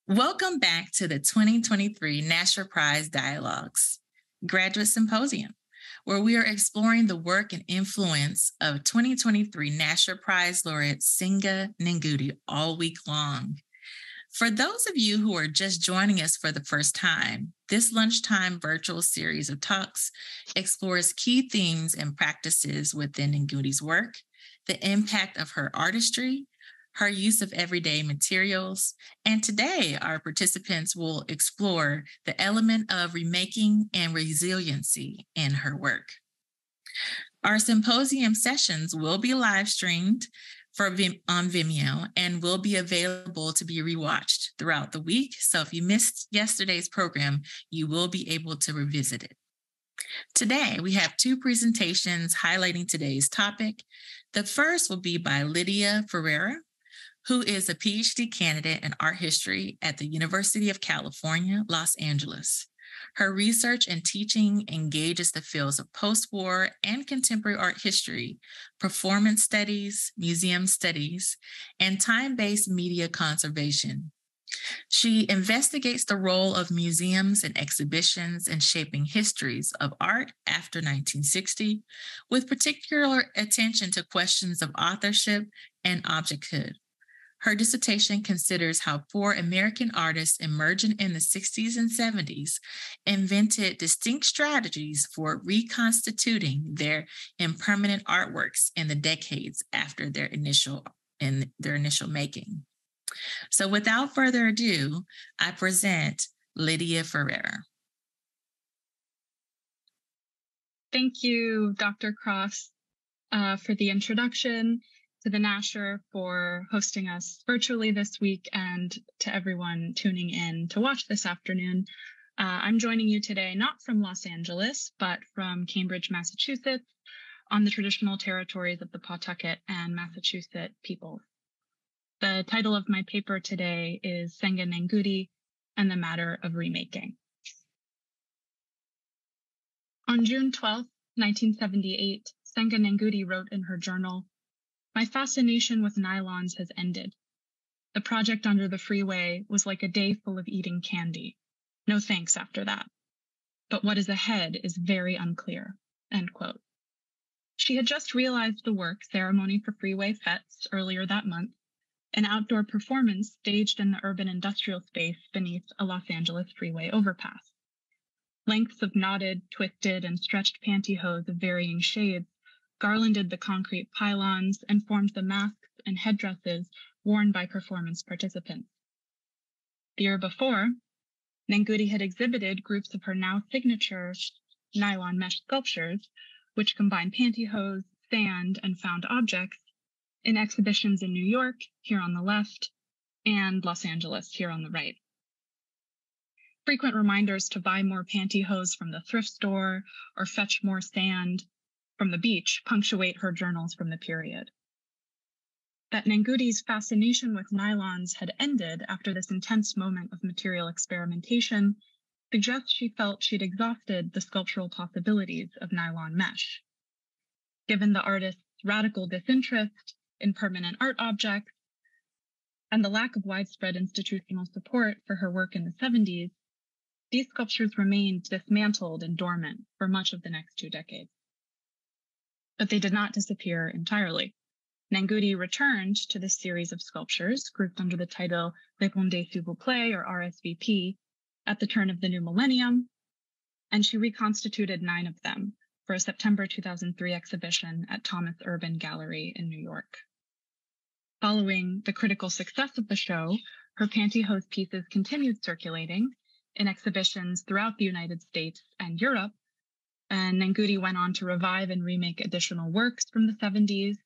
Welcome back to the 2023 Nasher Prize Dialogues Graduate Symposium, where we are exploring the work and influence of 2023 Nasher Prize laureate Senga Ngugi all week long. For those of you who are just joining us for the first time, this lunchtime virtual series of talks explores key themes and practices within Ngugi's work, the impact of her artistry, her use of everyday materials, and today our participants will explore the element of remaking and resiliency in her work. Our symposium sessions will be live streamed on Vimeo and will be available to be rewatched throughout the week. So if you missed yesterday's program, you will be able to revisit it. Today, we have two presentations highlighting today's topic. The first will be by Lydia Ferreira, who is a PhD candidate in art history at the University of California, Los Angeles. Her research and teaching engages the fields of post-war and contemporary art history, performance studies, museum studies, and time-based media conservation. She investigates the role of museums and exhibitions in shaping histories of art after 1960, with particular attention to questions of authorship and objecthood. Her dissertation considers how four American artists emerging in the 60s and 70s invented distinct strategies for reconstituting their impermanent artworks in the decades after their initial making. So without further ado, I present Lydia Ferreira. Thank you, Dr. Cross, for the introduction, to the Nasher for hosting us virtually this week, and to everyone tuning in to watch this afternoon. I'm joining you today not from Los Angeles, but from Cambridge, Massachusetts, on the traditional territories of the Pawtucket and Massachusetts peoples. The title of my paper today is Senga Ngugi and the Matter of Remaking. On June 12, 1978, Senga Ngugi wrote in her journal, "My fascination with nylons has ended. The project under the freeway was like a day full of eating candy. No thanks after that. But what is ahead is very unclear." End quote. She had just realized the work Ceremony for Freeway Fets earlier that month, an outdoor performance staged in the urban industrial space beneath a Los Angeles freeway overpass. Lengths of knotted, twisted, and stretched pantyhose of varying shades garlanded the concrete pylons and formed the masks and headdresses worn by performance participants. The year before, Ngugi had exhibited groups of her now signature nylon mesh sculptures, which combine pantyhose, sand, and found objects, in exhibitions in New York, here on the left, and Los Angeles, here on the right. Frequent reminders to buy more pantyhose from the thrift store or fetch more sand from the beach punctuate her journals from the period. That Ngugi's fascination with nylons had ended after this intense moment of material experimentation suggests she felt she'd exhausted the sculptural possibilities of nylon mesh. Given the artist's radical disinterest in permanent art objects and the lack of widespread institutional support for her work in the 70s, these sculptures remained dismantled and dormant for much of the next 2 decades. But they did not disappear entirely. Ngugi returned to this series of sculptures, grouped under the title Répondez s'il vous plaît, or RSVP, at the turn of the new millennium, and she reconstituted 9 of them for a September 2003 exhibition at Thomas Urban Gallery in New York. Following the critical success of the show, her pantyhose pieces continued circulating in exhibitions throughout the United States and Europe, and Ngugi went on to revive and remake additional works from the 70s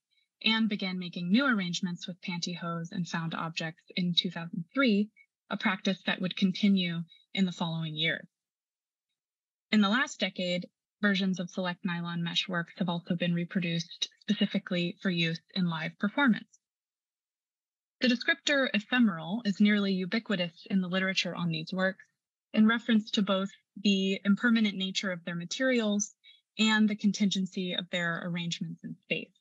and began making new arrangements with pantyhose and found objects in 2003, a practice that would continue in the following years. In the last decade, versions of select nylon mesh works have also been reproduced specifically for use in live performance. The descriptor ephemeral is nearly ubiquitous in the literature on these works, in reference to both the impermanent nature of their materials and the contingency of their arrangements in space.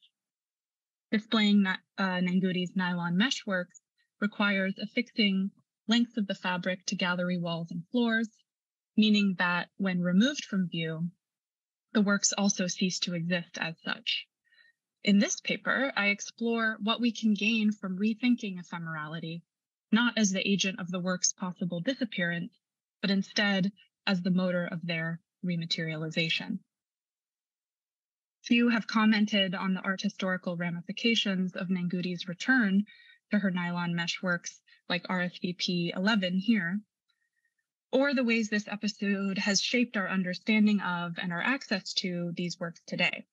Displaying Ngugi's nylon mesh works requires affixing lengths of the fabric to gallery walls and floors, meaning that when removed from view, the works also cease to exist as such. In this paper, I explore what we can gain from rethinking ephemerality, not as the agent of the work's possible disappearance, but instead as the motor of their rematerialization. Few have commented on the art historical ramifications of Nanguti's return to her nylon mesh works like RSVP 11 here, or the ways this episode has shaped our understanding of and our access to these works today.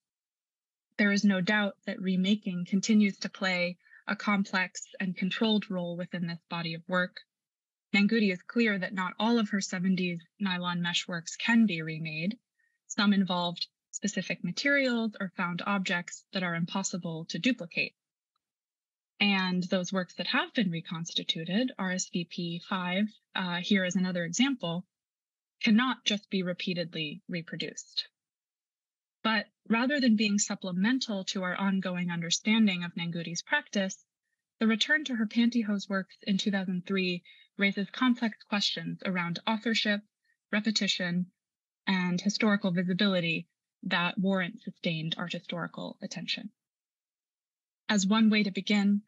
There is no doubt that remaking continues to play a complex and controlled role within this body of work. Nanguti is clear that not all of her 70s nylon mesh works can be remade. Some involved specific materials or found objects that are impossible to duplicate. And those works that have been reconstituted, RSVP 5, here is another example, cannot just be repeatedly reproduced. But rather than being supplemental to our ongoing understanding of Nanguti's practice, the return to her pantyhose works in 2003 raises complex questions around authorship, repetition, and historical visibility that warrant sustained art historical attention. As one way to begin,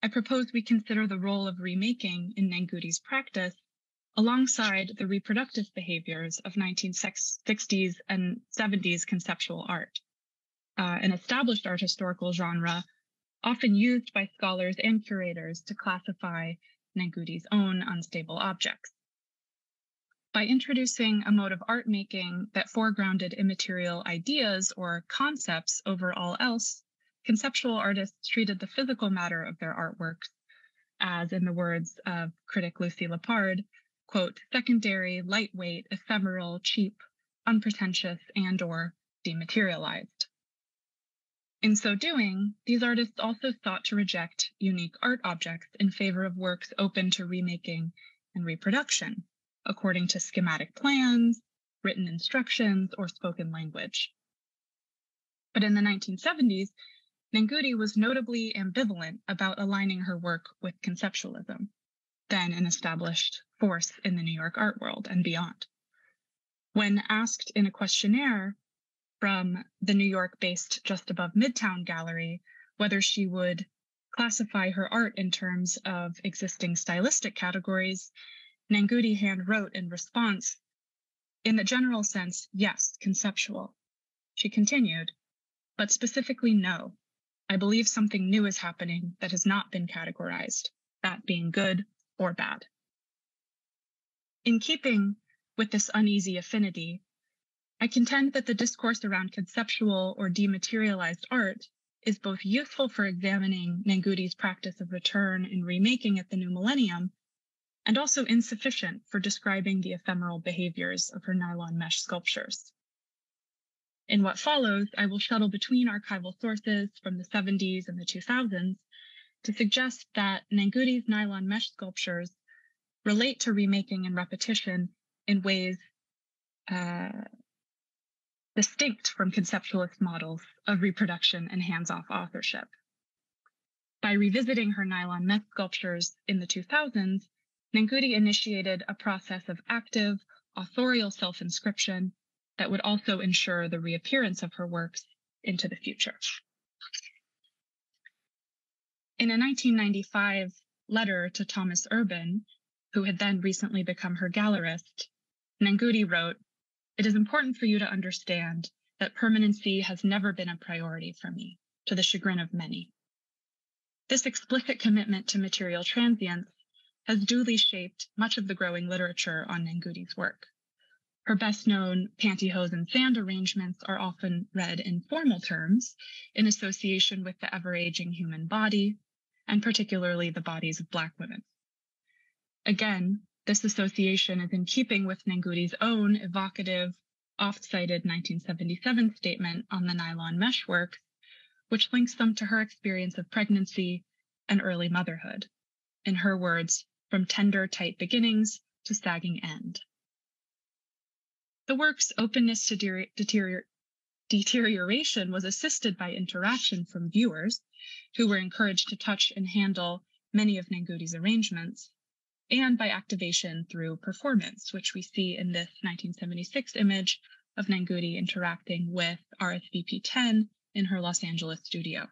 I propose we consider the role of remaking in Nanguti's practice alongside the reproductive behaviors of 1960s and 70s conceptual art, an established art historical genre often used by scholars and curators to classify Nanguti's own unstable objects. By introducing a mode of art making that foregrounded immaterial ideas or concepts over all else, conceptual artists treated the physical matter of their artworks as, in the words of critic Lucy Lepard, quote, secondary, lightweight, ephemeral, cheap, unpretentious, and/or dematerialized. In so doing, these artists also sought to reject unique art objects in favor of works open to remaking and reproduction, according to schematic plans, written instructions, or spoken language. But in the 1970s, Nanguti was notably ambivalent about aligning her work with conceptualism, then an established force in the New York art world and beyond. When asked in a questionnaire from the New York-based Just Above Midtown Gallery whether she would classify her art in terms of existing stylistic categories, Nanguti hand-wrote in response, in the general sense, yes, conceptual. She continued, but specifically no. I believe something new is happening that has not been categorized, that being good or bad. In keeping with this uneasy affinity, I contend that the discourse around conceptual or dematerialized art is both useful for examining Nanguti's practice of return and remaking at the new millennium, and also insufficient for describing the ephemeral behaviors of her nylon mesh sculptures. In what follows, I will shuttle between archival sources from the 70s and the 2000s to suggest that Nanguti's nylon mesh sculptures relate to remaking and repetition in ways distinct from conceptualist models of reproduction and hands-off authorship. By revisiting her nylon mesh sculptures in the 2000s, Nanguti initiated a process of active, authorial self-inscription that would also ensure the reappearance of her works into the future. In a 1995 letter to Thomas Urban, who had then recently become her gallerist, Nanguti wrote, "It is important for you to understand that permanency has never been a priority for me, to the chagrin of many. This explicit commitment to material transience has duly shaped much of the growing literature on Nanguti's work. Her best-known pantyhose and sand arrangements are often read in formal terms in association with the ever-aging human body, and particularly the bodies of Black women. Again, this association is in keeping with Nanguti's own evocative, oft-cited 1977 statement on the nylon mesh work, which links them to her experience of pregnancy and early motherhood. In her words, from tender, tight beginnings to sagging end. The work's openness to deterioration was assisted by interaction from viewers who were encouraged to touch and handle many of Nanguti's arrangements, and by activation through performance, which we see in this 1976 image of Nangudi interacting with RSVP 10 in her Los Angeles studio.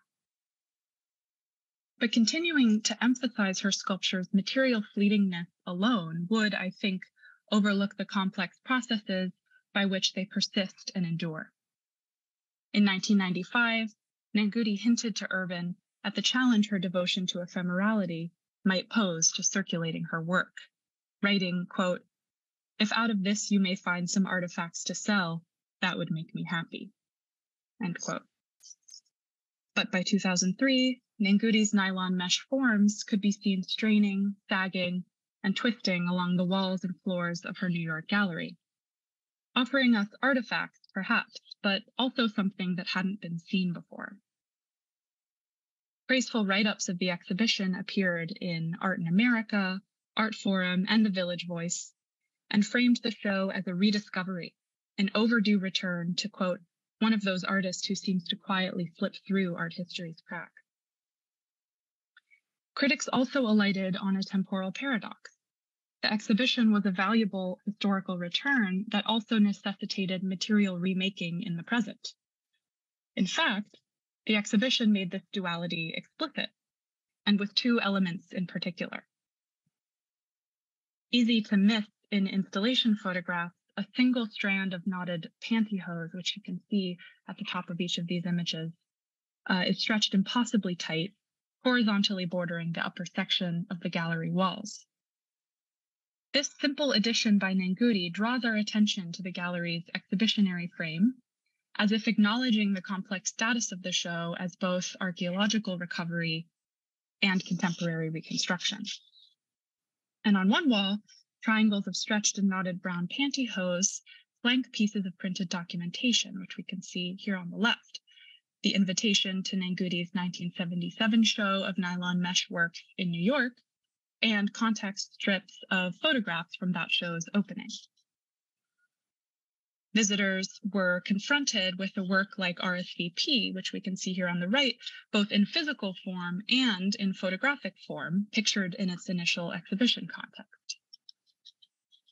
But continuing to emphasize her sculpture's material fleetingness alone would, I think, overlook the complex processes by which they persist and endure. In 1995, Nangudi hinted to Irvin at the challenge her devotion to ephemerality might pose to circulating her work, writing, quote, "If out of this you may find some artifacts to sell, that would make me happy," end quote. But by 2003, Nangudi's nylon mesh forms could be seen straining, sagging, and twisting along the walls and floors of her New York gallery, offering us artifacts, perhaps, but also something that hadn't been seen before. Praiseful write-ups of the exhibition appeared in Art in America, Art Forum, and the Village Voice, and framed the show as a rediscovery, an overdue return to, quote, one of those artists who seems to quietly slip through art history's cracks. Critics also alighted on a temporal paradox. The exhibition was a valuable historical return that also necessitated material remaking in the present. In fact, the exhibition made this duality explicit, and with two elements in particular. Easy to miss in installation photographs, a single strand of knotted pantyhose, which you can see at the top of each of these images, is stretched impossibly tight, horizontally bordering the upper section of the gallery walls. This simple addition by Nangudi draws our attention to the gallery's exhibitionary frame, as if acknowledging the complex status of the show as both archaeological recovery and contemporary reconstruction. And on one wall, triangles of stretched and knotted brown pantyhose flank pieces of printed documentation, which we can see here on the left. The invitation to Nangudi's 1977 show of nylon mesh work in New York, and context strips of photographs from that show's opening. Visitors were confronted with a work like RSVP, which we can see here on the right, both in physical form and in photographic form, pictured in its initial exhibition context.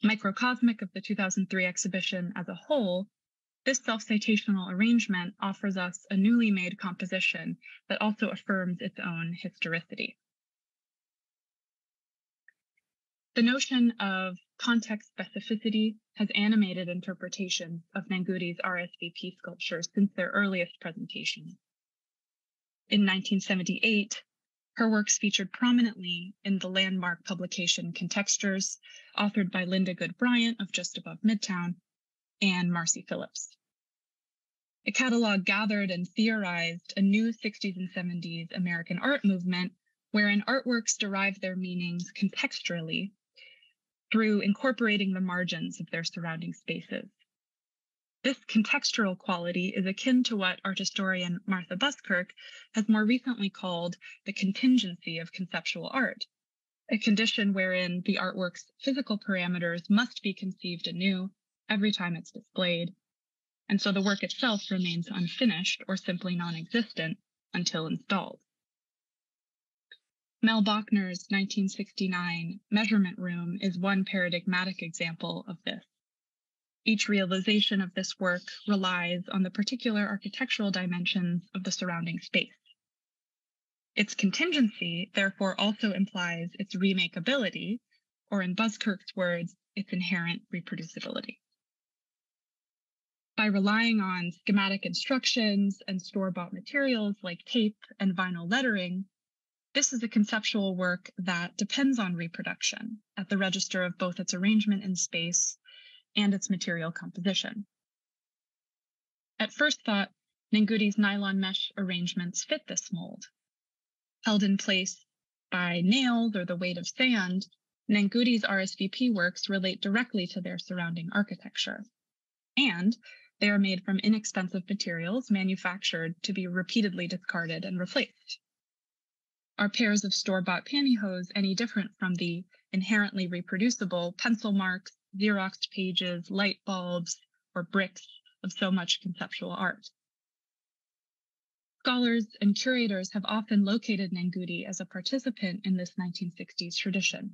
Microcosmic of the 2003 exhibition as a whole, this self-citational arrangement offers us a newly made composition that also affirms its own historicity. The notion of context specificity has animated interpretations of Nangudi's RSVP sculptures since their earliest presentation. In 1978, her works featured prominently in the landmark publication Contextures, authored by Linda Good Bryant of Just Above Midtown and Marcy Phillips. The catalog gathered and theorized a new 60s and 70s American art movement wherein artworks derive their meanings contextually through incorporating the margins of their surrounding spaces. This contextual quality is akin to what art historian Martha Buskirk has more recently called the contingency of conceptual art, a condition wherein the artwork's physical parameters must be conceived anew every time it's displayed, and so the work itself remains unfinished or simply non-existent until installed. Mel Bachner's 1969 Measurement Room is one paradigmatic example of this. Each realization of this work relies on the particular architectural dimensions of the surrounding space. Its contingency, therefore, also implies its remakeability, or in Buskirk's words, its inherent reproducibility. By relying on schematic instructions and store-bought materials like tape and vinyl lettering, this is a conceptual work that depends on reproduction at the register of both its arrangement in space and its material composition. At first thought, Nangudi's nylon mesh arrangements fit this mold. Held in place by nails or the weight of sand, Nangudi's RSVP works relate directly to their surrounding architecture, and they are made from inexpensive materials manufactured to be repeatedly discarded and replaced. Are pairs of store-bought pantyhose any different from the inherently reproducible pencil marks, Xeroxed pages, light bulbs, or bricks of so much conceptual art? Scholars and curators have often located Nangudi as a participant in this 1960s tradition.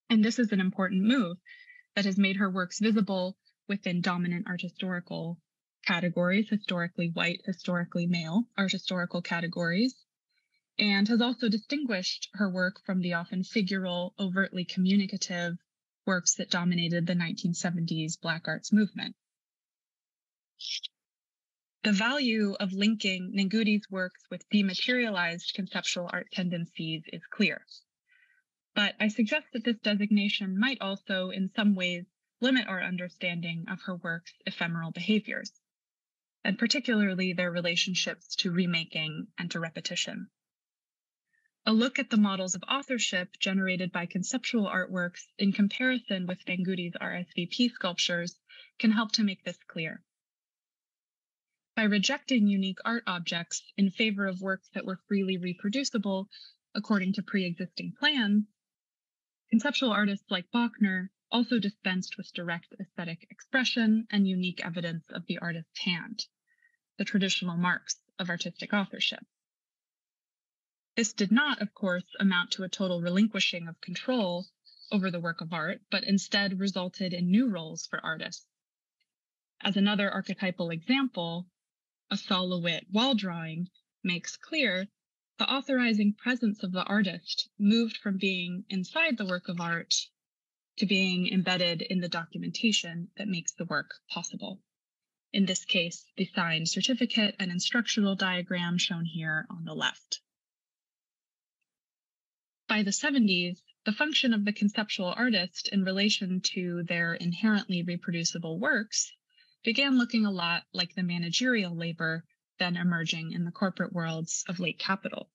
And this is an important move that has made her works visible within dominant art historical categories, historically white, historically male art historical categories, and has also distinguished her work from the often figural, overtly communicative works that dominated the 1970s Black arts movement. The value of linking Nenguti's works with dematerialized conceptual art tendencies is clear. But I suggest that this designation might also, in some ways, limit our understanding of her work's ephemeral behaviors, and particularly their relationships to remaking and to repetition. A look at the models of authorship generated by conceptual artworks in comparison with Nenguti's RSVP sculptures can help to make this clear. By rejecting unique art objects in favor of works that were freely reproducible according to pre-existing plans, conceptual artists like Bachner also dispensed with direct aesthetic expression and unique evidence of the artist's hand, the traditional marks of artistic authorship. This did not, of course, amount to a total relinquishing of control over the work of art, but instead resulted in new roles for artists. As another archetypal example, a Sol LeWitt wall drawing makes clear, the authorizing presence of the artist moved from being inside the work of art to being embedded in the documentation that makes the work possible. In this case, the signed certificate and instructional diagram shown here on the left. By the 70s, the function of the conceptual artist in relation to their inherently reproducible works began looking a lot like the managerial labor then emerging in the corporate worlds of late capital.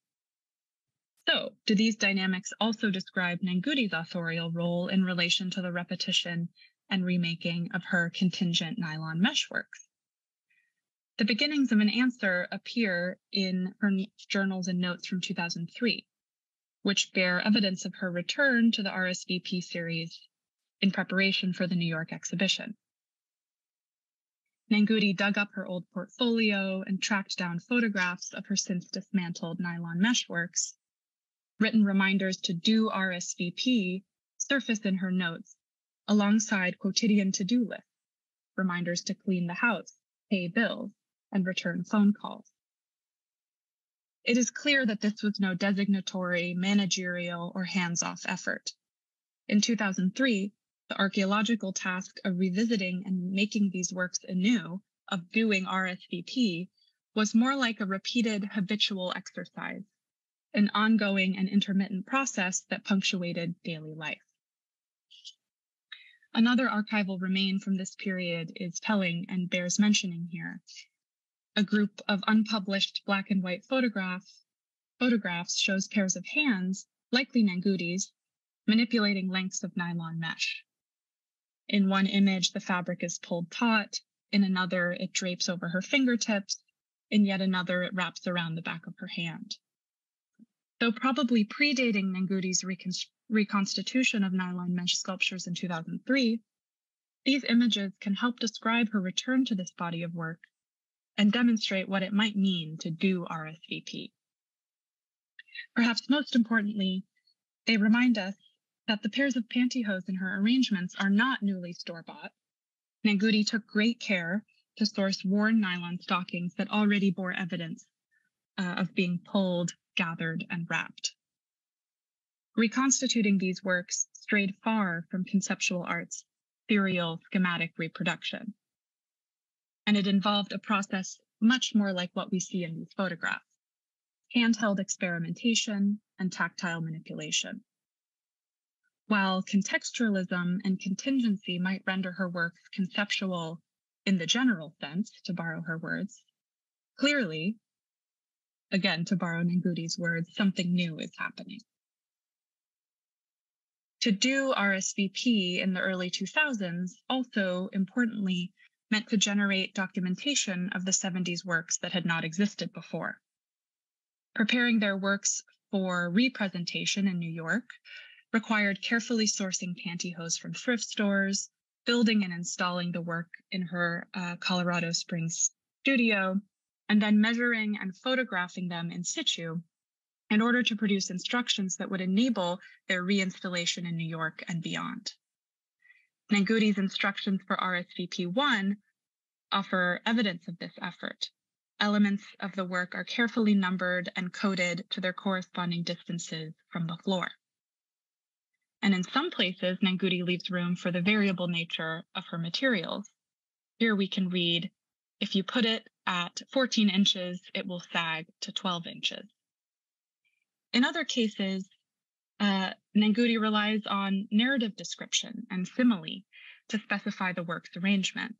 So, do these dynamics also describe Nenguti's authorial role in relation to the repetition and remaking of her contingent nylon mesh works? The beginnings of an answer appear in her journals and notes from 2003, which bear evidence of her return to the RSVP series in preparation for the New York exhibition. Nenguti dug up her old portfolio and tracked down photographs of her since dismantled nylon mesh works. Written reminders to do RSVP surface in her notes alongside quotidian to-do lists, reminders to clean the house, pay bills, and return phone calls. It is clear that this was no designatory, managerial, or hands-off effort. In 2003, the archaeological task of revisiting and making these works anew, of doing RSVP, was more like a repeated habitual exercise, an ongoing and intermittent process that punctuated daily life. Another archival remain from this period is telling and bears mentioning here. A group of unpublished black and white photographs shows pairs of hands, likely Nenguti's, manipulating lengths of nylon mesh. In one image, the fabric is pulled taut. In another, it drapes over her fingertips. In yet another, it wraps around the back of her hand. Though probably predating Nenguti's reconstitution of nylon mesh sculptures in 2003, these images can help describe her return to this body of work and demonstrate what it might mean to do RSVP. Perhaps most importantly, they remind us that the pairs of pantyhose in her arrangements are not newly store-bought. Nenguti took great care to source worn nylon stockings that already bore evidence of being pulled, gathered, and wrapped. Reconstituting these works strayed far from conceptual art's serial schematic reproduction, and it involved a process much more like what we see in these photographs: handheld experimentation and tactile manipulation. While contextualism and contingency might render her works conceptual in the general sense, to borrow her words, clearly, again, to borrow Nenguti's words, something new is happening. To do RSVP in the early 2000s also, importantly, meant to generate documentation of the 70s works that had not existed before. Preparing their works for representation in New York required carefully sourcing pantyhose from thrift stores, building and installing the work in her Colorado Springs studio, and then measuring and photographing them in situ in order to produce instructions that would enable their reinstallation in New York and beyond. Nanguti's instructions for RSVP 1 offer evidence of this effort. Elements of the work are carefully numbered and coded to their corresponding distances from the floor. And in some places, Nanguti leaves room for the variable nature of her materials. Here we can read, if you put it at 14 inches, it will sag to 12 inches. In other cases, Nanguti relies on narrative description and simile to specify the work's arrangement.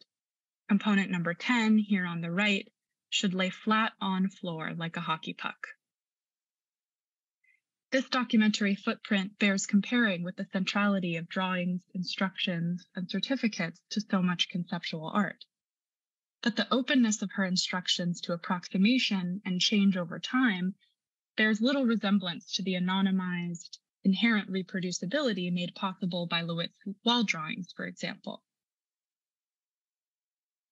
Component number 10, here on the right, should lay flat on floor like a hockey puck. This documentary footprint bears comparing with the centrality of drawings, instructions, and certificates to so much conceptual art. But the openness of her instructions to approximation and change over time bears little resemblance to the anonymized, inherent reproducibility made possible by Lewitt's wall drawings, for example.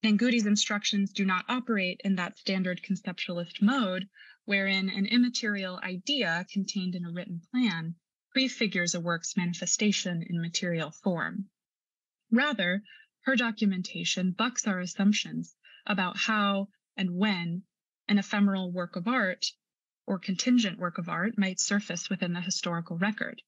Nanguti's instructions do not operate in that standard conceptualist mode wherein an immaterial idea contained in a written plan prefigures a work's manifestation in material form. Rather, her documentation bucks our assumptions about how and when an ephemeral work of art or contingent work of art might surface within the historical record.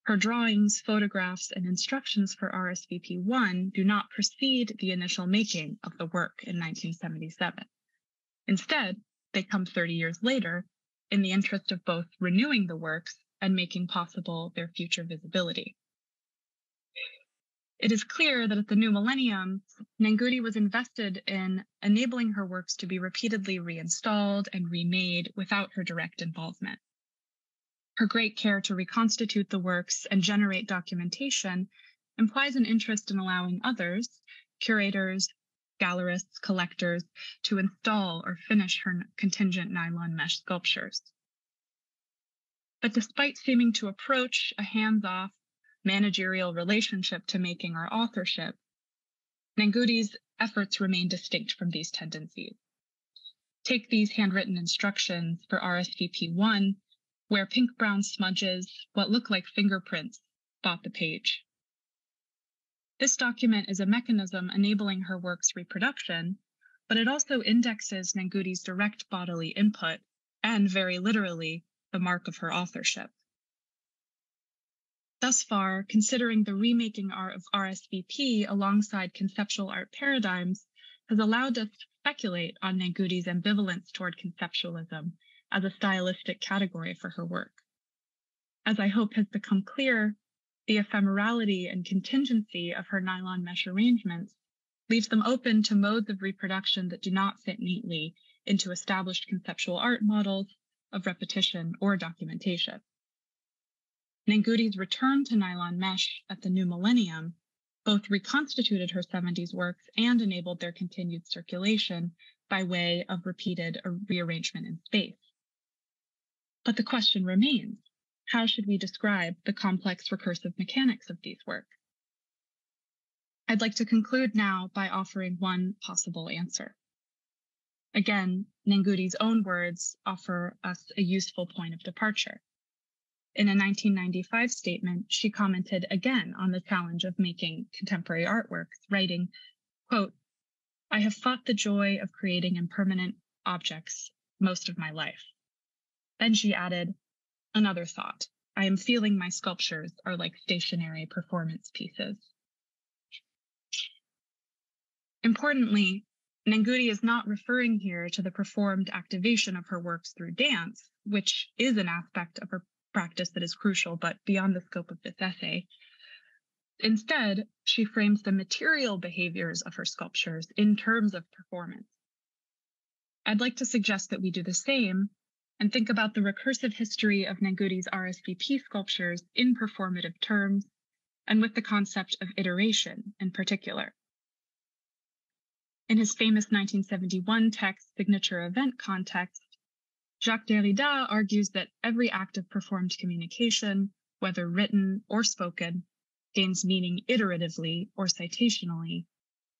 Her drawings, photographs, and instructions for RSVP 1 do not precede the initial making of the work in 1977. Instead, they come 30 years later in the interest of both renewing the works and making possible their future visibility. It is clear that at the new millennium, Nanguti was invested in enabling her works to be repeatedly reinstalled and remade without her direct involvement. Her great care to reconstitute the works and generate documentation implies an interest in allowing others, curators, gallerists, collectors, to install or finish her contingent nylon mesh sculptures. But despite seeming to approach a hands-off managerial relationship to making or authorship, Nanguti's efforts remain distinct from these tendencies. Take these handwritten instructions for RSVP 1, where pink-brown smudges, what look like fingerprints, spot the page. This document is a mechanism enabling her work's reproduction, but it also indexes Nanguti's direct bodily input and, very literally, the mark of her authorship. Thus far, considering the remaking art of RSVP alongside conceptual art paradigms has allowed us to speculate on Nanguti's ambivalence toward conceptualism as a stylistic category for her work. As I hope has become clear, the ephemerality and contingency of her nylon mesh arrangements leaves them open to modes of reproduction that do not fit neatly into established conceptual art models of repetition or documentation. Nanguti's return to nylon mesh at the new millennium both reconstituted her 70s works and enabled their continued circulation by way of repeated rearrangement in space. But the question remains, how should we describe the complex recursive mechanics of these works? I'd like to conclude now by offering one possible answer. Again, Nanguti's own words offer us a useful point of departure. In a 1995 statement, she commented again on the challenge of making contemporary artworks, writing, quote, "I have fought the joy of creating impermanent objects most of my life." Then she added, "Another thought. I am feeling my sculptures are like stationary performance pieces." Importantly, Nanguti is not referring here to the performed activation of her works through dance, which is an aspect of her practice that is crucial, but beyond the scope of this essay. Instead, she frames the material behaviors of her sculptures in terms of performance. I'd like to suggest that we do the same and think about the recursive history of Nanguti's RSVP sculptures in performative terms and with the concept of iteration in particular. In his famous 1971 text, Signature Event Context, Jacques Derrida argues that every act of performed communication, whether written or spoken, gains meaning iteratively or citationally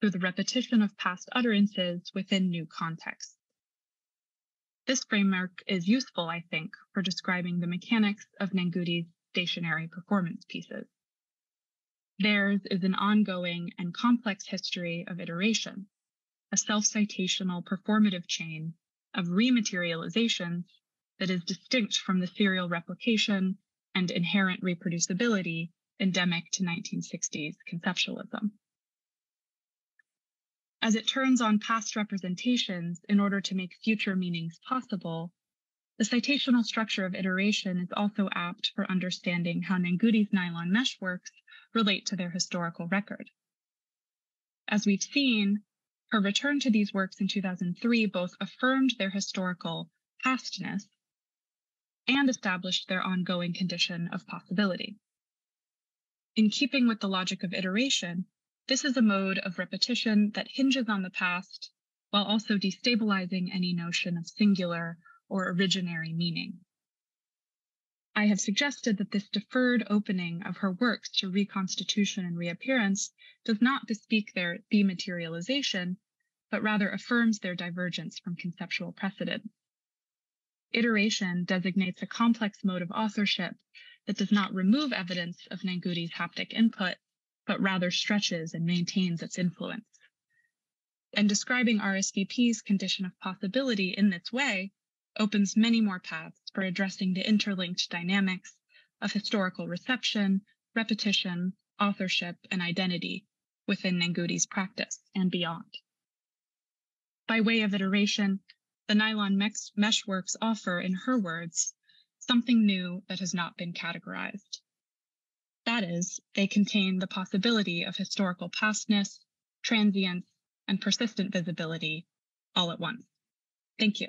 through the repetition of past utterances within new contexts. This framework is useful, I think, for describing the mechanics of Nenguti's stationary performance pieces. Theirs is an ongoing and complex history of iteration, a self-citational performative chain of rematerializations that is distinct from the serial replication and inherent reproducibility endemic to 1960s conceptualism. As it turns on past representations in order to make future meanings possible, the citational structure of iteration is also apt for understanding how Nenguti's nylon mesh works relate to their historical record. As we've seen, her return to these works in 2003 both affirmed their historical pastness and established their ongoing condition of possibility. In keeping with the logic of iteration, this is a mode of repetition that hinges on the past while also destabilizing any notion of singular or originary meaning. I have suggested that this deferred opening of her works to reconstitution and reappearance does not bespeak their dematerialization, but rather affirms their divergence from conceptual precedent. Iteration designates a complex mode of authorship that does not remove evidence of Nenguti's haptic input, but rather stretches and maintains its influence. And describing RSVP's condition of possibility in this way opens many more paths for addressing the interlinked dynamics of historical reception, repetition, authorship, and identity within Nenguti's practice and beyond. By way of iteration, the nylon mesh works offer, in her words, something new that has not been categorized. That is, they contain the possibility of historical pastness, transience, and persistent visibility all at once. Thank you.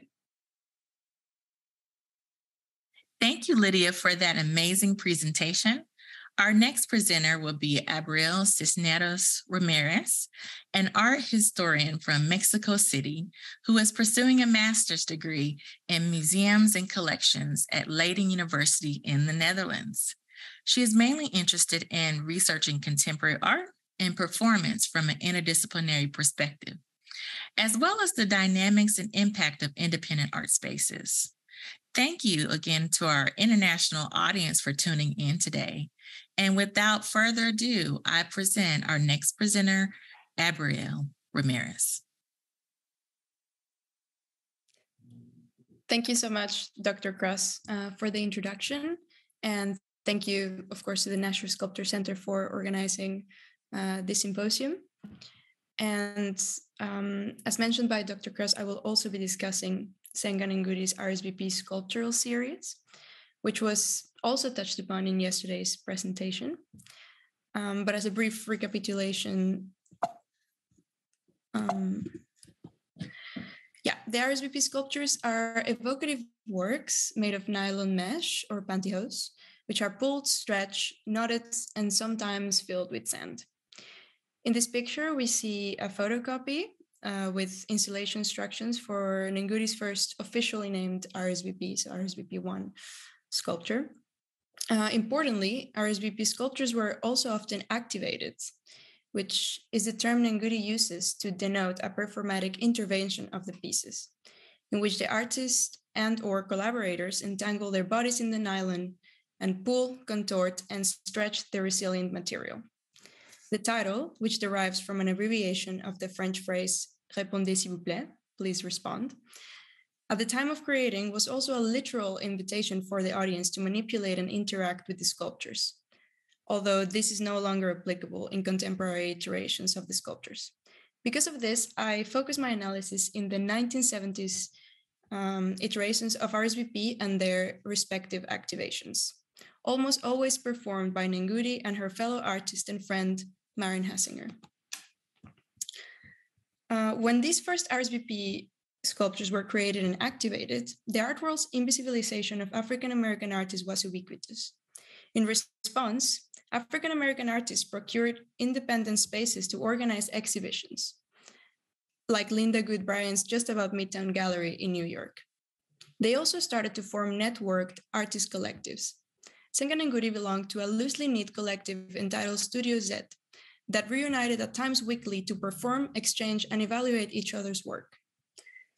Thank you, Lydia, for that amazing presentation. Our next presenter will be Abril Cisneros Ramírez, an art historian from Mexico City who is pursuing a master's degree in museums and collections at Leiden University in the Netherlands. She is mainly interested in researching contemporary art and performance from an interdisciplinary perspective, as well as the dynamics and impact of independent art spaces. Thank you again to our international audience for tuning in today. And without further ado, I present our next presenter, Abril Ramírez. Thank you so much, Dr. Cross, for the introduction. And thank you, of course, to the Nasher Sculpture Center for organizing this symposium. And as mentioned by Dr. Cross, I will also be discussing Senga Nenguti's RSVP sculptural series, which was also touched upon in yesterday's presentation. But as a brief recapitulation, the RSVP sculptures are evocative works made of nylon mesh or pantyhose, which are pulled, stretched, knotted, and sometimes filled with sand. In this picture, we see a photocopy with installation instructions for Nenguti's first officially named RSVP, so RSVP1 sculpture. Importantly, RSVP sculptures were also often activated, which is the term Nenguti uses to denote a performatic intervention of the pieces, in which the artist and or collaborators entangle their bodies in the nylon and pull, contort, and stretch the resilient material. The title, which derives from an abbreviation of the French phrase "Répondez s'il vous plaît," please respond, at the time of creating was also a literal invitation for the audience to manipulate and interact with the sculptures, although this is no longer applicable in contemporary iterations of the sculptures. Because of this, I focus my analysis in the 1970s iterations of RSVP and their respective activations, almost always performed by Nenguti and her fellow artist and friend, Maren Hassinger. When these first RSVP sculptures were created and activated, the art world's invisibilization of African-American artists was ubiquitous. In response, African-American artists procured independent spaces to organize exhibitions, like Linda Good Bryant's Just About Midtown Gallery in New York. They also started to form networked artist collectives. Senga Nenguti belonged to a loosely knit collective entitled Studio Z that reunited at times weekly to perform, exchange, and evaluate each other's work.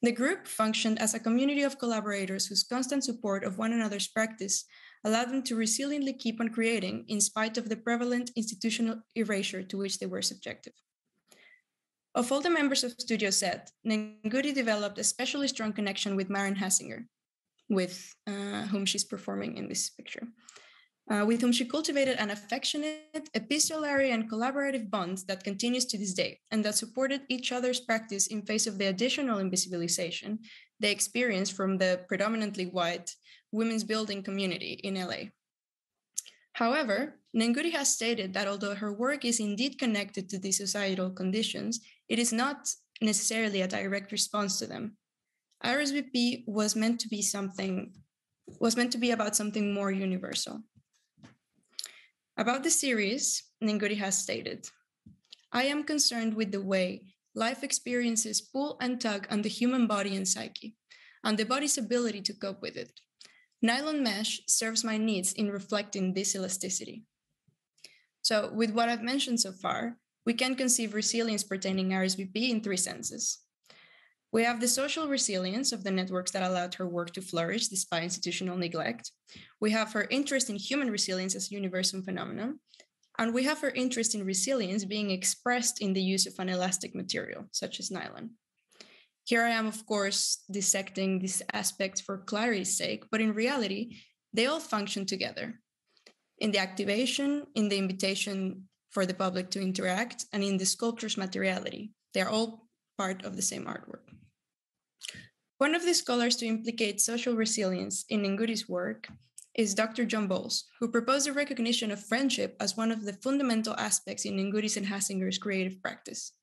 The group functioned as a community of collaborators whose constant support of one another's practice allowed them to resiliently keep on creating in spite of the prevalent institutional erasure to which they were subjected. Of all the members of Studio Z, Nengudi developed a especially strong connection with Maren Hasinger, with whom she's performing in this picture, with whom she cultivated an affectionate, epistolary, and collaborative bond that continues to this day, and that supported each other's practice in face of the additional invisibilization they experienced from the predominantly white women's building community in LA. However, Nengudi has stated that although her work is indeed connected to these societal conditions, it is not necessarily a direct response to them. RSVP was meant to be about something more universal. About the series, Nengudi has stated, I am concerned with the way life experiences pull and tug on the human body and psyche, and the body's ability to cope with it. Nylon mesh serves my needs in reflecting this elasticity. So with what I've mentioned so far, we can conceive resilience pertaining RSVP in three senses. We have the social resilience of the networks that allowed her work to flourish despite institutional neglect. We have her interest in human resilience as a universal phenomenon. And we have her interest in resilience being expressed in the use of an elastic material, such as nylon. Here I am, of course, dissecting these aspects for clarity's sake, but in reality, they all function together. In the activation, in the invitation for the public to interact, and in the sculpture's materiality. They are all part of the same artwork. One of the scholars to implicate social resilience in Nengudi's work is Dr. John Bowles, who proposed the recognition of friendship as one of the fundamental aspects in Nengudi's and Hasinger's creative practice.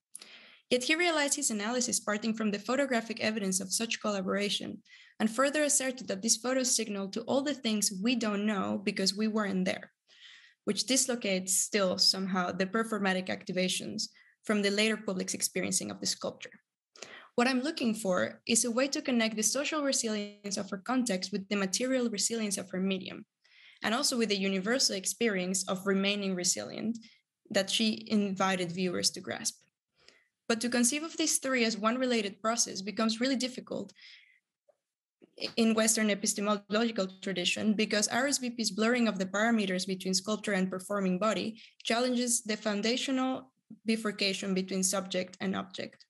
Yet he realized his analysis parting from the photographic evidence of such collaboration, and further asserted that these photos signal to all the things we don't know because we weren't there, which dislocates still somehow the performatic activations from the later public's experiencing of the sculpture. What I'm looking for is a way to connect the social resilience of her context with the material resilience of her medium, and also with the universal experience of remaining resilient that she invited viewers to grasp. But to conceive of these three as one related process becomes really difficult in Western epistemological tradition because RSVP's blurring of the parameters between sculpture and performing body challenges the foundational bifurcation between subject and object.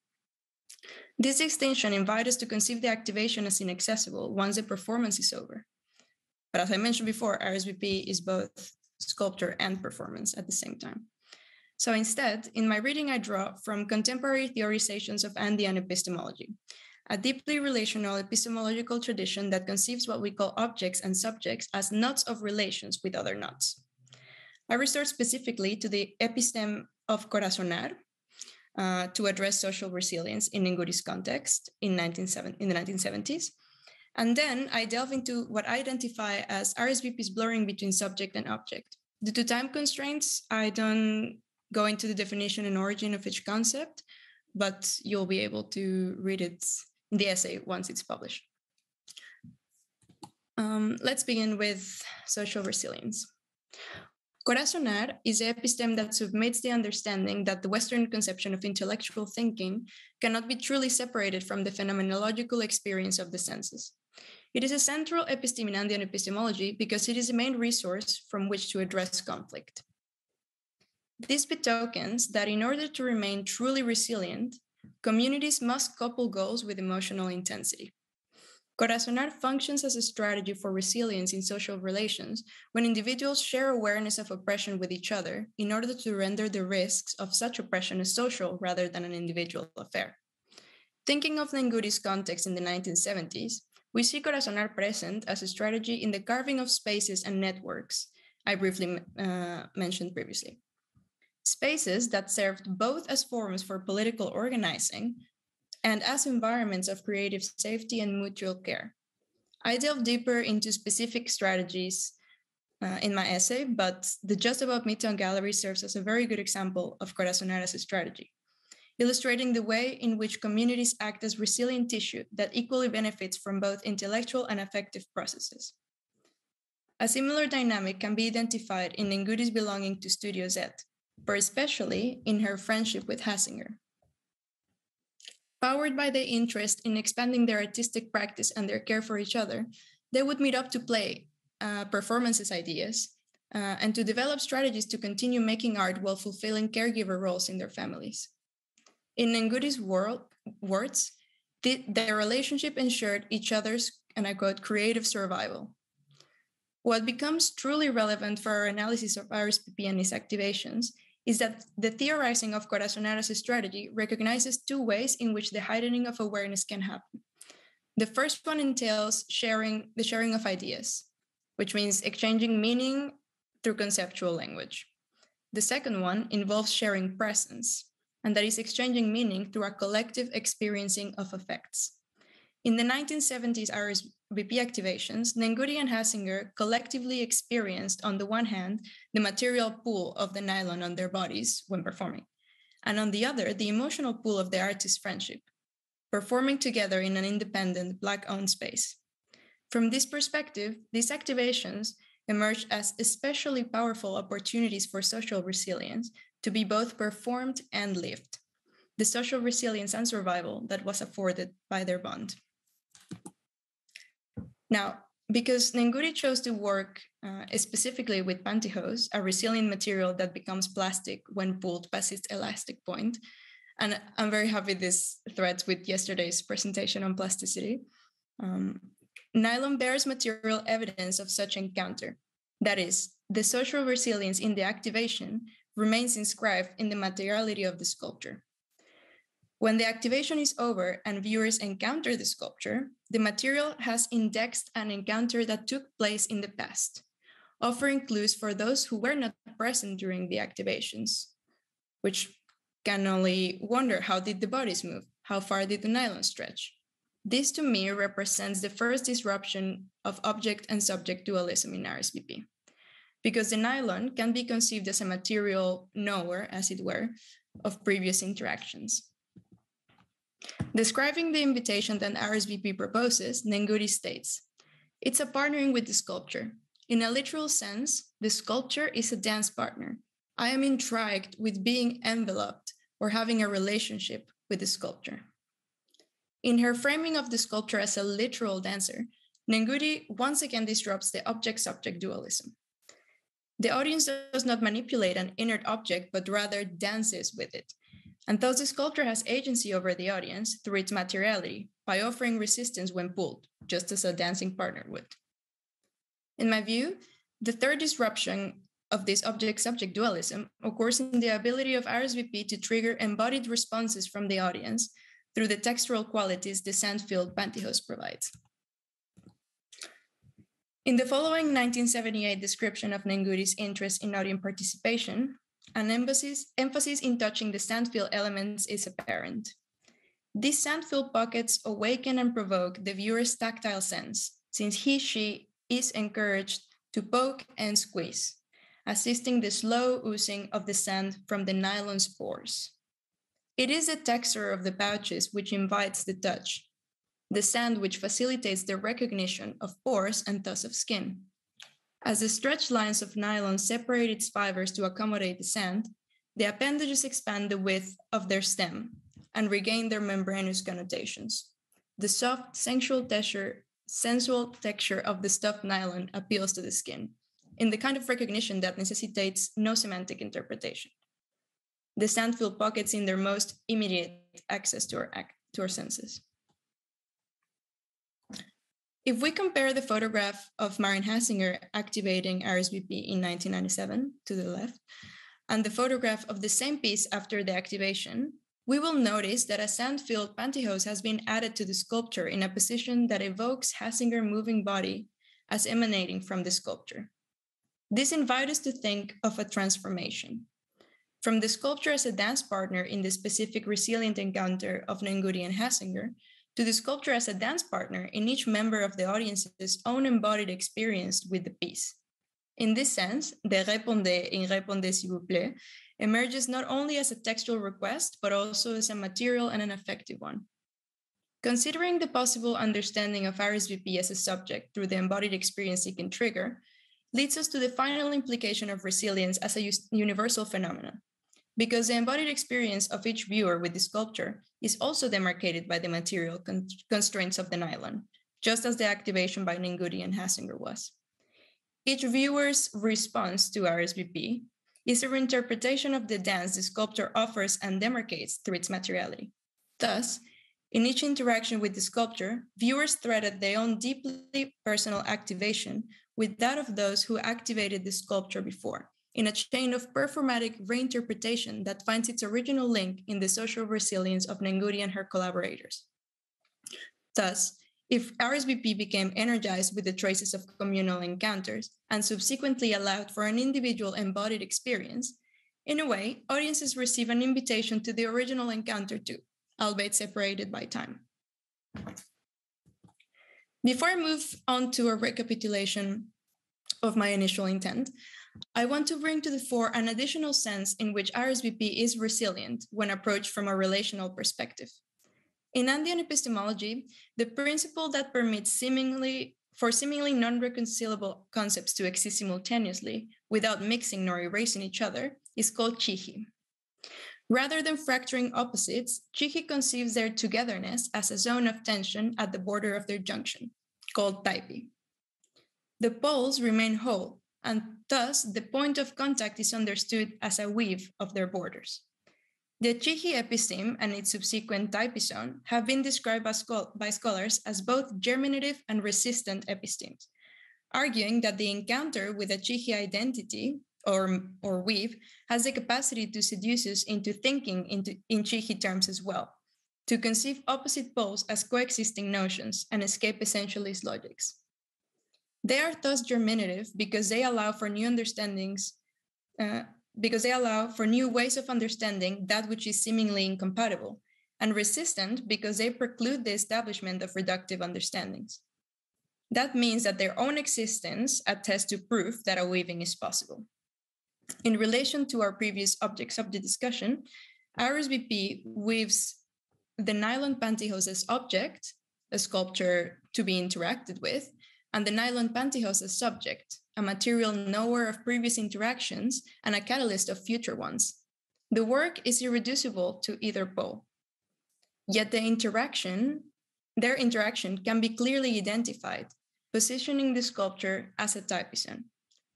This distinction invites us to conceive the activation as inaccessible once the performance is over. But as I mentioned before, RSVP is both sculpture and performance at the same time. So instead, in my reading, I draw from contemporary theorizations of Andean epistemology, a deeply relational epistemological tradition that conceives what we call objects and subjects as knots of relations with other knots. I resort specifically to the episteme of Corazonar to address social resilience in Nengudi's context in the 1970s. And then I delve into what I identify as RSVP's blurring between subject and object. Due to time constraints, I don't go into the definition and origin of each concept, but you'll be able to read it in the essay once it's published. Let's begin with social resilience. Corazonar is an episteme that submits the understanding that the Western conception of intellectual thinking cannot be truly separated from the phenomenological experience of the senses. It is a central episteme in Andean epistemology because it is the main resource from which to address conflict. This betokens that in order to remain truly resilient, communities must couple goals with emotional intensity. Corazonar functions as a strategy for resilience in social relations when individuals share awareness of oppression with each other in order to render the risks of such oppression a social rather than an individual affair. Thinking of Nengudi's context in the 1970s, we see Corazonar present as a strategy in the carving of spaces and networks I briefly mentioned previously. Spaces that served both as forms for political organizing and as environments of creative safety and mutual care. I delve deeper into specific strategies in my essay, but the Just Above Midtown Gallery serves as a very good example of Corazonar as a strategy, illustrating the way in which communities act as resilient tissue that equally benefits from both intellectual and affective processes. A similar dynamic can be identified in Nengudi's belonging to Studio Z, but especially in her friendship with Hasinger. Powered by their interest in expanding their artistic practice and their care for each other, they would meet up to play performances ideas and to develop strategies to continue making art while fulfilling caregiver roles in their families. In Nguti's words, their relationship ensured each other's, and I quote, creative survival. What becomes truly relevant for our analysis of RSVP and its activations is that the theorizing of Corazonaras' strategy recognizes two ways in which the heightening of awareness can happen. The first one entails the sharing of ideas, which means exchanging meaning through conceptual language. The second one involves sharing presence, and that is exchanging meaning through a collective experiencing of effects. In the 1970s RSVP activations, Nguti and Hasinger collectively experienced, on the one hand, the material pull of the nylon on their bodies when performing, and on the other, the emotional pull of the artist's friendship, performing together in an independent, Black-owned space. From this perspective, these activations emerged as especially powerful opportunities for social resilience to be both performed and lived, the social resilience and survival that was afforded by their bond. Now, because Nguti chose to work specifically with pantyhose, a resilient material that becomes plastic when pulled past its elastic point, and I'm very happy this threads with yesterday's presentation on plasticity, nylon bears material evidence of such encounter. That is, the social resilience in the activation remains inscribed in the materiality of the sculpture. When the activation is over and viewers encounter the sculpture, the material has indexed an encounter that took place in the past, offering clues for those who were not present during the activations, which can only wonder, how did the bodies move? How far did the nylon stretch? This to me represents the first disruption of object and subject dualism in RSVP, because the nylon can be conceived as a material knower, as it were, of previous interactions. Describing the invitation that RSVP proposes, Nguti states, "It's a partnering with the sculpture. In a literal sense, the sculpture is a dance partner. I am intrigued with being enveloped or having a relationship with the sculpture." In her framing of the sculpture as a literal dancer, Nguti once again disrupts the object-subject dualism. The audience does not manipulate an inert object, but rather dances with it. And thus the sculpture has agency over the audience through its materiality by offering resistance when pulled, just as a dancing partner would. In my view, the third disruption of this object-subject dualism occurs in the ability of RSVP to trigger embodied responses from the audience through the textural qualities the sand-filled pantyhose provides. In the following 1978 description of Nguti's interest in audience participation, an emphasis in touching the sand-filled elements is apparent. These sand-filled pockets awaken and provoke the viewer's tactile sense, since she is encouraged to poke and squeeze, assisting the slow oozing of the sand from the nylon pores. It is the texture of the pouches which invites the touch, the sand which facilitates the recognition of pores and thus of skin. As the stretched lines of nylon separate its fibers to accommodate the sand, the appendages expand the width of their stem and regain their membranous connotations. The soft, sensual texture of the stuffed nylon appeals to the skin, in the kind of recognition that necessitates no semantic interpretation. The sand-filled pockets in their most immediate access to our senses. If we compare the photograph of Maren Hasinger activating RSVP in 1997 to the left, and the photograph of the same piece after the activation, we will notice that a sand-filled pantyhose has been added to the sculpture in a position that evokes Hasinger's moving body as emanating from the sculpture. This invites us to think of a transformation. From the sculpture as a dance partner in the specific resilient encounter of Nguti and Hasinger, to the sculpture as a dance partner in each member of the audience's own embodied experience with the piece. In this sense, the répondez in répondez s'il vous plaît emerges not only as a textual request, but also as a material and an affective one. Considering the possible understanding of RSVP as a subject through the embodied experience it can trigger, leads us to the final implication of resilience as a universal phenomenon. because the embodied experience of each viewer with the sculpture is also demarcated by the material constraints of the nylon, just as the activation by Nengudi and Hasinger was. Each viewer's response to RSVP is a reinterpretation of the dance the sculpture offers and demarcates through its materiality. Thus, in each interaction with the sculpture, viewers threaded their own deeply personal activation with that of those who activated the sculpture before, in a chain of performatic reinterpretation that finds its original link in the social resilience of Nengudi and her collaborators. Thus, if RSVP became energized with the traces of communal encounters and subsequently allowed for an individual embodied experience, in a way, audiences receive an invitation to the original encounter too, albeit separated by time. Before I move on to a recapitulation of my initial intent, I want to bring to the fore an additional sense in which RSVP is resilient when approached from a relational perspective. In Andean epistemology, the principle that permits seemingly non-reconcilable concepts to exist simultaneously without mixing nor erasing each other is called chihi. Rather than fracturing opposites, chihi conceives their togetherness as a zone of tension at the border of their junction, called taipi. The poles remain whole, and thus the point of contact is understood as a weave of their borders. The chihi episteme and its subsequent taipi zone have been described by scholars as both germinative and resistant epistemes, arguing that the encounter with a chihi identity or weave has the capacity to seduce us into thinking in chihi terms as well, to conceive opposite poles as coexisting notions and escape essentialist logics. They are thus germinative because they allow for new understandings, because they allow for new ways of understanding that which is seemingly incompatible, and resistant because they preclude the establishment of reductive understandings. That means that their own existence attests to proof that a weaving is possible. In relation to our previous objects of the discussion, RSVP weaves the nylon pantyhose as object, a sculpture to be interacted with, and the nylon pantyhose as subject, a material knower of previous interactions and a catalyst of future ones. The work is irreducible to either pole. Yet their interaction can be clearly identified, positioning the sculpture as a typison.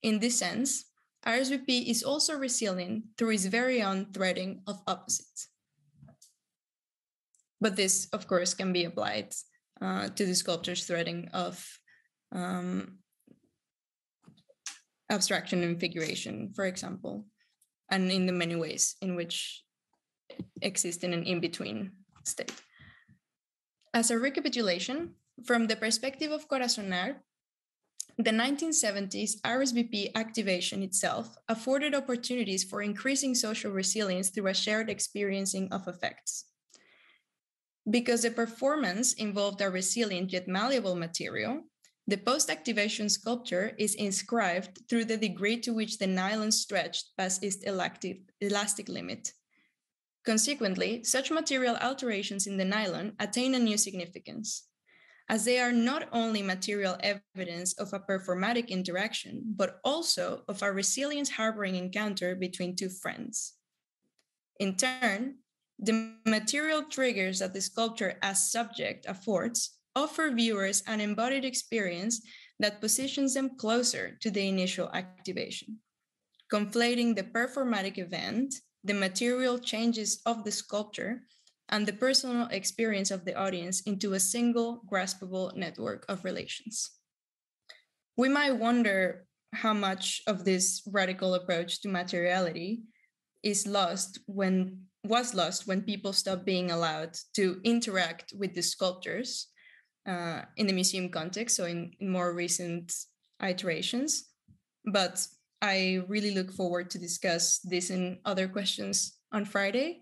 In this sense, RSVP is also resilient through its very own threading of opposites. But this, of course, can be applied to the sculpture's threading of abstraction and figuration, for example, and in the many ways in which exist in an in-between state. As a recapitulation, from the perspective of Corazonar, the 1970s RSVP activation itself afforded opportunities for increasing social resilience through a shared experiencing of effects. Because the performance involved a resilient yet malleable material, the post-activation sculpture is inscribed through the degree to which the nylon stretched past its elastic limit. Consequently, such material alterations in the nylon attain a new significance, as they are not only material evidence of a performatic interaction, but also of a resilience harboring encounter between two friends. In turn, the material triggers that the sculpture as subject affords offer viewers an embodied experience that positions them closer to the initial activation, conflating the performatic event, the material changes of the sculpture, and the personal experience of the audience into a single graspable network of relations. We might wonder how much of this radical approach to materiality was lost when people stopped being allowed to interact with the sculptures in the museum context, so in more recent iterations. But I really look forward to discuss this and other questions on Friday.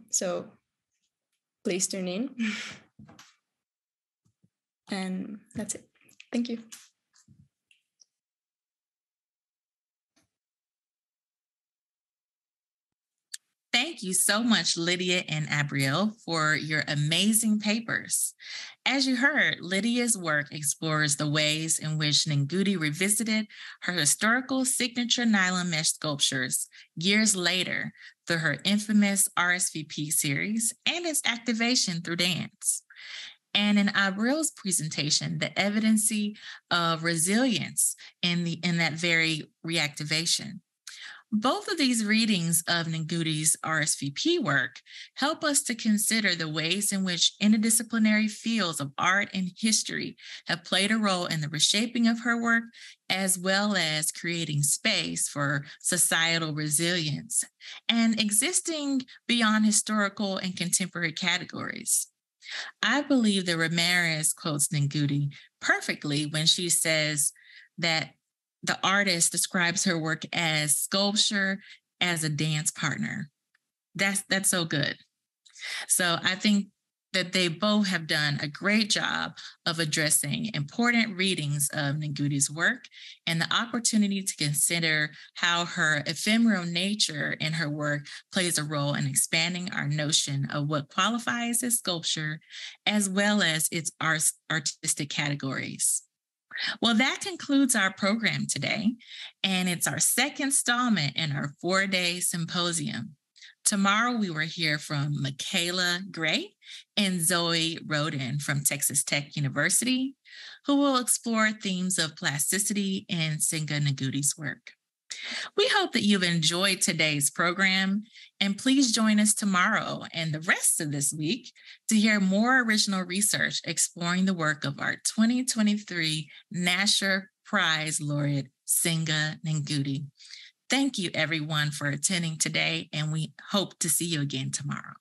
So please tune in. And that's it. Thank you. Thank Thank you so much, Lydia and Abril, for your amazing papers. As you heard, Lydia's work explores the ways in which Ngugi revisited her historical signature nylon mesh sculptures years later through her infamous RSVP series and its activation through dance. And in Abril's presentation, the evidence of resilience in that very reactivation. Both of these readings of Ngugi's RSVP work help us to consider the ways in which interdisciplinary fields of art and history have played a role in the reshaping of her work, as well as creating space for societal resilience and existing beyond historical and contemporary categories. I believe that Ramírez quotes Ngugi perfectly when she says that the artist describes her work as sculpture as a dance partner. That's so good. So I think that they both have done a great job of addressing important readings of Ngugi's work and the opportunity to consider how her ephemeral nature in her work plays a role in expanding our notion of what qualifies as sculpture, as well as its artistic categories. Well, that concludes our program today, and it's our second installment in our 4-day symposium. Tomorrow, we will hear from Michaela Gray and Zoe Roden from Texas Tech University, who will explore themes of plasticity in Senga Ngugi's work. We hope that you've enjoyed today's program, and please join us tomorrow and the rest of this week to hear more original research exploring the work of our 2023 Nasher Prize laureate, Senga Ngugi. Thank you, everyone, for attending today, and we hope to see you again tomorrow.